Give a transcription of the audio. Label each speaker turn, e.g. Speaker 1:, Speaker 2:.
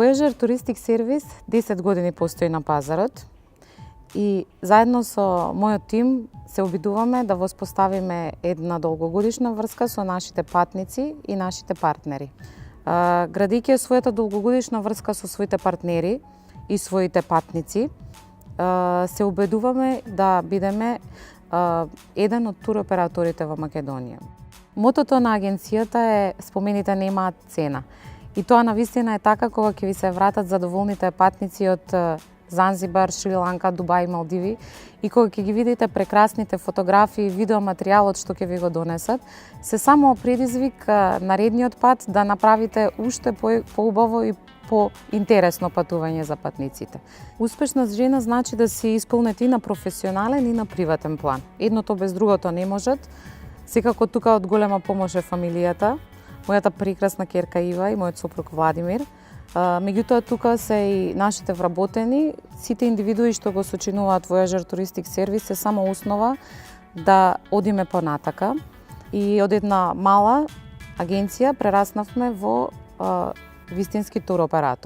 Speaker 1: Voyager Touristic Service 10 години постои на пазарот и заедно со мојот тим се обидуваме да воспоставиме една долгогодишна врска со нашите патници и нашите партнери. Градејќи својата долгогодишна врска со своите партнери и своите патници, се убедуваме да бидеме еден од туроператорите во Македонија. Мотото на агенцијата е "Спомените немаат цена". И тоа навистина е така кога ќе ви се вратат задоволните патници од Занзибар, Шри-Ланка, Дубај, Малдиви и кога ќе ги видите прекрасните фотографии, видеоматеријалот што ќе ви го донесат, се само предизвик наредниот пат да направите уште поубаво и поинтересно патување за патниците. Успешна жена значи да си исполнете и на професионален и на приватен план. Едното без другото не можат. Секако тука од голема помош е фамилијата, мојата прекрасна ќерка Ива и мојот сопруг Владимир. Меѓутоа тука се и нашите вработени, сите индивидуи што го сочинуваат Voyager Touristic Service се само основа да одиме понатака и од една мала агенција прераснавме во вистински туроператор.